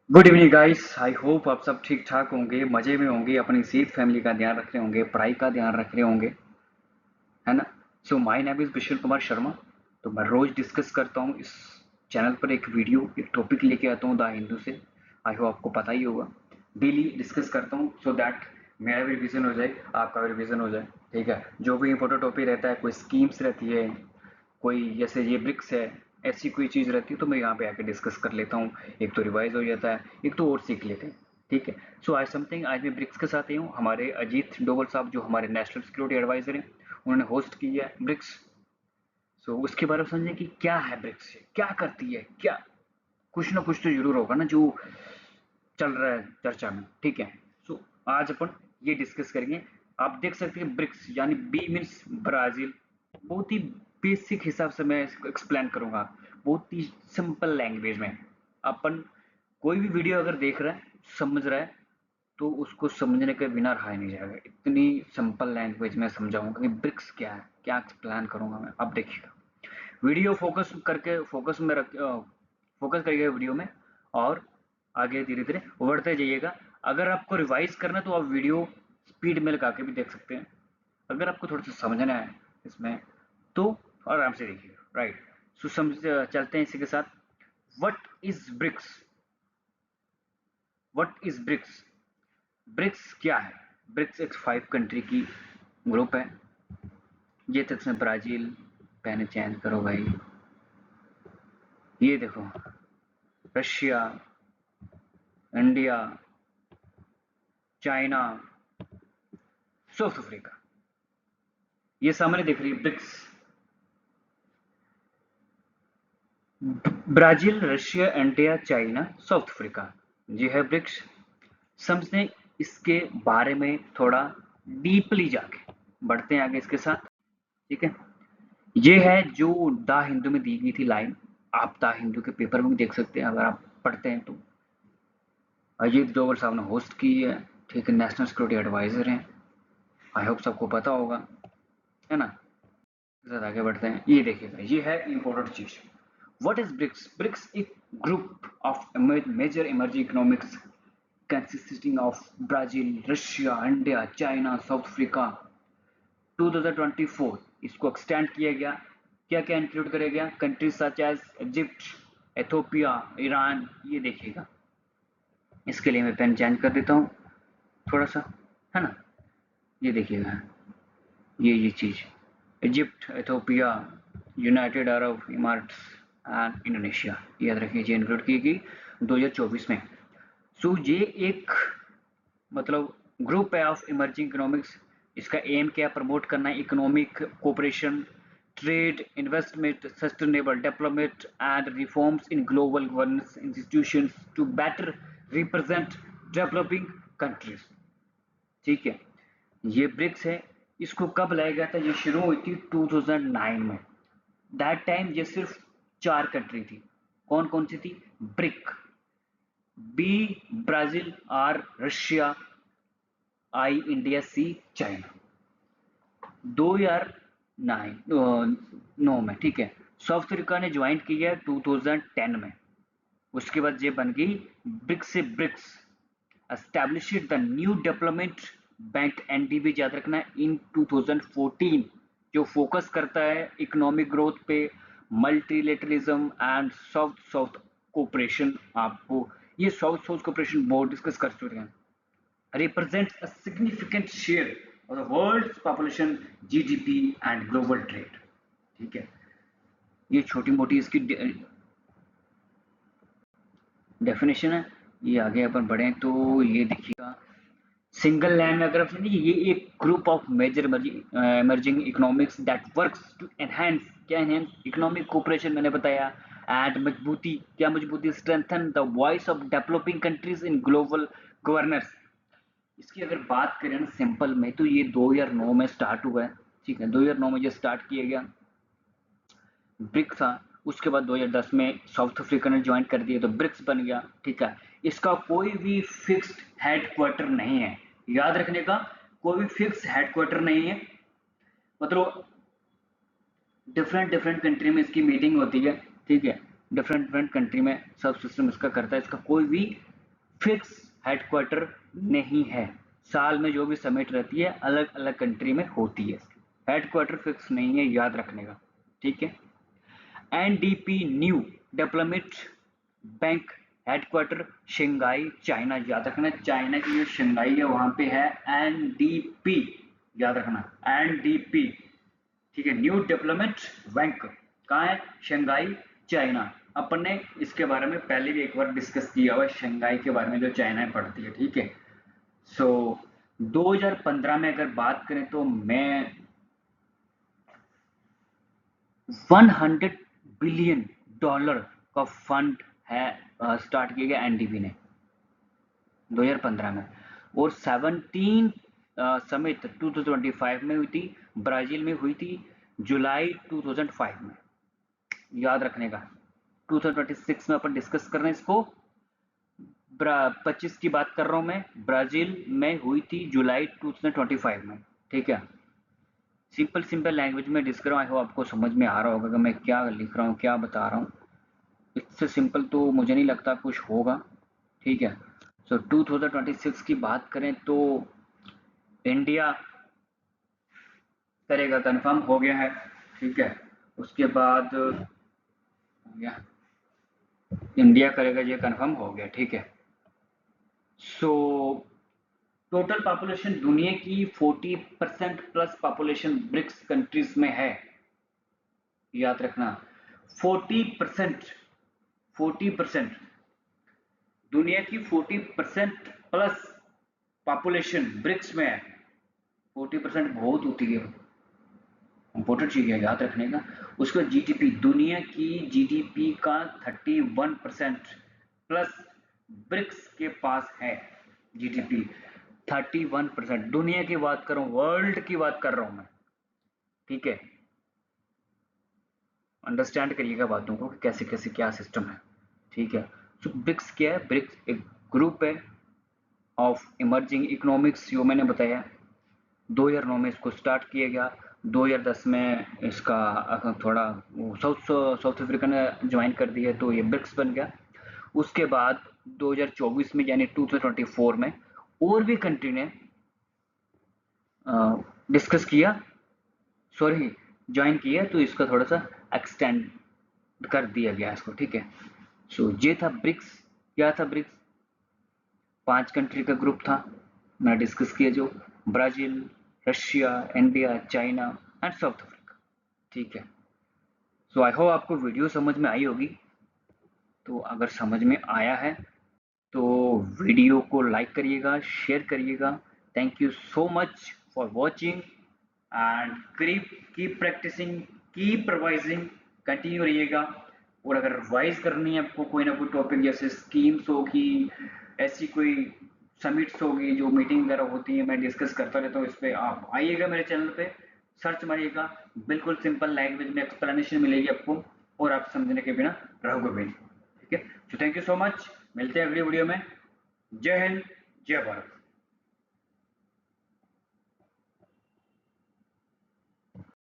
Good evening guys. I hope आप सब ठीक ठाक होंगे, मजे में होंगे, अपनी सेहत फैमिली का ध्यान रख रहे होंगे, पढ़ाई का ध्यान रख रहे होंगे, है ना। So my name is we shall Kumar Sharma. तो मैं रोज डिस्कस करता हूँ इस चैनल पर एक वीडियो, एक टॉपिक लेके आता हूँ द हिंदू से। आई होप आपको पता ही होगा। डेली डिस्कस करता हूँ सो दैट मेरा भी रिवीजन हो जाए, आपका भी रिवीजन हो जाए। ठीक है, जो भी इंपॉर्टेंट टॉपिक रहता है, कोई स्कीम्स रहती है, कोई जैसे ये ब्रिक्स है, ऐसी कोई चीज़ रहती है तो मैं यहाँ पे आके डिस्कस कर लेता हूँ। एक तो रिवाइज हो जाता है, एक तो और सीख लेते हैं। ठीक है। सो आज समथिंग, आज मैं ब्रिक्स के साथ ही हूँ। हमारे अजीत डोवल साहब जो हमारे नेशनल सिक्योरिटी एडवाइजर हैं, उन्होंने होस्ट की है ब्रिक्स। सो उसके बारे में समझें कि क्या है ब्रिक्स, क्या करती है, क्या कुछ ना कुछ तो जरूर होगा ना जो चल रहा है चर्चा में। ठीक है। सो आज अपन ये डिस्कस करेंगे। आप देख सकते हैं ब्रिक्स यानी बी मीन्स ब्राजील। बहुत ही बेसिक हिसाब से मैं इसको एक्सप्लेन करूंगा, बहुत ही सिंपल लैंग्वेज में। अपन कोई भी वीडियो अगर देख रहा है, समझ रहा है, तो उसको समझने के बिना रहा ही नहीं जाएगा। इतनी सिंपल लैंग्वेज में समझाऊंगा कि ब्रिक्स क्या है, क्या एक्सप्लेन करूंगा मैं। अब देखिएगा, वीडियो फोकस करके, फोकस में रख, फोकस करिएगा वीडियो में, और आगे धीरे धीरे बढ़ते जाइएगा। अगर आपको रिवाइज करना है तो आप वीडियो स्पीड में लगा के भी देख सकते हैं। अगर आपको थोड़ा सा समझना है इसमें तो आराम से देखिएगा। राइट। सो समझ चलते हैं इसी के साथ। What is BRICS? What is BRICS? BRICS क्या है? ब्रिक्स एक 5 कंट्री की ग्रुप है। ये तक में ब्राजील, पहले चेंज करो भाई, ये देखो, Russia, India, China, South Africa, ये सामने दिख रही है BRICS. Brazil, Russia, India, China, South Africa, ये है ब्रिक्स। समझने इसके बारे में थोड़ा डीपली जाके, बढ़ते हैं आगे इसके साथ। ठीक है। ये है जो द हिंदू में दी गई थी लाइन। आप द हिंदू के पेपर में भी देख सकते हैं अगर आप पढ़ते हैं तो। अजीत डोभाल साहब ने होस्ट की है। ठीक है, नेशनल सिक्योरिटी एडवाइजर हैं। आई होप सबको पता होगा, है ना। ज़रा आगे बढ़ते हैं। ये देखिएगा, ये है इंपॉर्टेंट चीज। What is BRICS? ब्रिक्स एक group of major emerging economics consisting of Brazil, Russia, India, China, South Africa। 2024 इसको एक्सटेंड किया गया। क्या क्या इंक्लूड करेगा गया? Countries such as Egypt, Ethiopia, Iran. ये देखिएगा, इसके लिए मैं पेन चेंज कर देता हूँ थोड़ा सा, है ना। ये देखिएगा, ये चीज, Egypt, Ethiopia, United Arab Emirates and Indonesia, याद रखिए, ये इंक्लूड की गई 2024 में। सो ये एक मतलब ग्रुप है ऑफ इमर्जिंग इकोनॉमिक्स। इसका एम क्या? प्रमोट करना है economic cooperation, trade, investment, sustainable development and reforms in global governance institutions to better represent developing countries. ठीक है। ये ब्रिक्स है। इसको कब लाया गया था? ये शुरू हुई थी 2009 में। दैट टाइम ये सिर्फ 4 कंट्री थी। कौन कौन सी थी? BRIC, B Brazil, R Russia, I India, C China. 2009 में। ठीक है। साउथ अफ्रीका ने ज्वाइन किया 2010 में। उसके बाद ये बन गई ब्रिक्स से BRICS, established the new development bank, NDB याद रखना, इन 2014, जो फोकस करता है इकोनॉमिक ग्रोथ पे, multilateralism and South South cooperation. आपको ये South South cooperation board discuss कर चुके हैं। represents a significant share of the world's population, GDP and global trade। ठीक है। ये छोटी मोटी इसकी डेफिनेशन है। ये आगे अपन बढ़े तो ये देखिएगा, सिंगल लैंड में अगर आप समझिए, ये एक group of major emerging economics that works to enhance, क्या एनहांस? इकोनॉमिक कोऑपरेशन मैंने बताया। एंड मजबूती, क्या मजबूती? Strengthen the voice of developing countries in global governance. इसकी अगर बात करें ना सिंपल में, तो ये 2009 में स्टार्ट हुआ है। ठीक है, 2009 में ये स्टार्ट किया गया ब्रिक था। उसके बाद 2010 में साउथ अफ्रीका ने ज्वाइन कर दिया तो ब्रिक्स बन गया। ठीक है। इसका कोई भी फिक्स्ड हेडक्वार्टर नहीं है, याद रखने का, कोई भी फिक्स हेडक्वार्टर नहीं है। मतलब डिफरेंट डिफरेंट कंट्री में इसकी मीटिंग होती है। ठीक है, डिफरेंट डिफरेंट कंट्री में सब सिस्टम इसका करता है। इसका कोई भी फिक्स हेडक्वार्टर नहीं है। साल में जो भी समिट रहती है अलग अलग कंट्री में होती है, हेडक्वार्टर फिक्स नहीं है, याद रखने का, ठीक है। NDP new development bank headquarter Shanghai China, याद रखना, चाइना की जो शंघाई है वहां पे है एनडीपी, याद रखना एनडीपी, ठीक है। न्यू डेवलपमेंट बैंक कहाँ है? Shanghai China. अपन ने इसके बारे में पहले भी एक बार डिस्कस किया हुआ, शंघाई के बारे में जो चाइना पड़ती है, ठीक है। सो 2015 में अगर बात करें तो मैं 100 बिलियन डॉलर का फंड है स्टार्ट किया गया एनडीबी ने 2015 में, और 17 समिट 2025 में हुई थी, ब्राजील में हुई थी जुलाई 2005 में, याद रखने का। 2026 में अपन डिस्कस कर रहे हैं इसको, 25 की बात कर रहा हूं मैं, ब्राजील में हुई थी जुलाई 2025 में, ठीक है। सिंपल सिंपल लैंग्वेज में डिस्कस कर रहा हूं, आई होप आपको समझ में आ रहा होगा कि मैं क्या लिख रहा हूँ, क्या बता रहा हूँ। इससे सिंपल तो मुझे नहीं लगता कुछ होगा, ठीक है। सो 2026 की बात करें तो इंडिया करेगा, कंफर्म हो गया है, ठीक है। उसके बाद इंडिया करेगा, ये कंफर्म हो गया, ठीक है। सो टोटल पॉपुलेशन दुनिया की 40% प्लस पॉपुलेशन ब्रिक्स कंट्रीज में है, याद रखना 40%, 40% दुनिया की 40% प्लस पॉपुलेशन ब्रिक्स में है। 40% बहुत होती है, इंपॉर्टेंट चीज है याद रखने का। उसका जीडीपी, दुनिया की जीडीपी का 31% प्लस ब्रिक्स के पास है जीडीपी, 31%। दुनिया की बात कर रहा हूं, वर्ल्ड की बात कर रहा हूं मैं, ठीक है। अंडरस्टैंड करिएगा बातों को कि कैसे कैसे क्या सिस्टम है, ठीक है। तो ब्रिक्स क्या है? ब्रिक्स एक ग्रुप है ऑफ इमर्जिंग इकोनॉमिक्स, जो मैंने बताया 2009 में इसको स्टार्ट किया गया, 2010 में इसका थोड़ा साउथ अफ्रीका ने ज्वाइन कर दिया तो ये ब्रिक्स बन गया। उसके बाद 2024 में यानी 2024 में और भी कंट्री ने डिस्कस किया, सॉरी ज्वाइन किया, तो इसका थोड़ा सा एक्सटेंड कर दिया गया इसको, ठीक है। सो ये था ब्रिक्स। क्या था ब्रिक्स? 5 कंट्री का ग्रुप था, मैं डिस्कस किया, जो Brazil, Russia, India, China and south Africa, ठीक है। सो आई होप आपको वीडियो समझ में आई होगी। तो अगर समझ में आया है तो वीडियो को लाइक करिएगा, शेयर करिएगा। Thank you so much for watching and keep practising, keep revising, continue रहिएगा। और अगर रिवाइज करनी है आपको कोई ना कोई टॉपिक, जैसे स्कीम्स होगी, ऐसी कोई समिट्स होगी जो मीटिंग वगैरह होती है, मैं डिस्कस करता रहता हूँ, इस पर आप आइएगा मेरे चैनल पे, सर्च मारिएगा, बिल्कुल सिंपल लैंग्वेज में एक्सप्लेनेशन मिलेगी आपको, और आप समझने के बिना रहोगे भी, ठीक है। तो थैंक यू सो मच, मिलते हैं अगली वीडियो में। जय हिंद, जय भारत।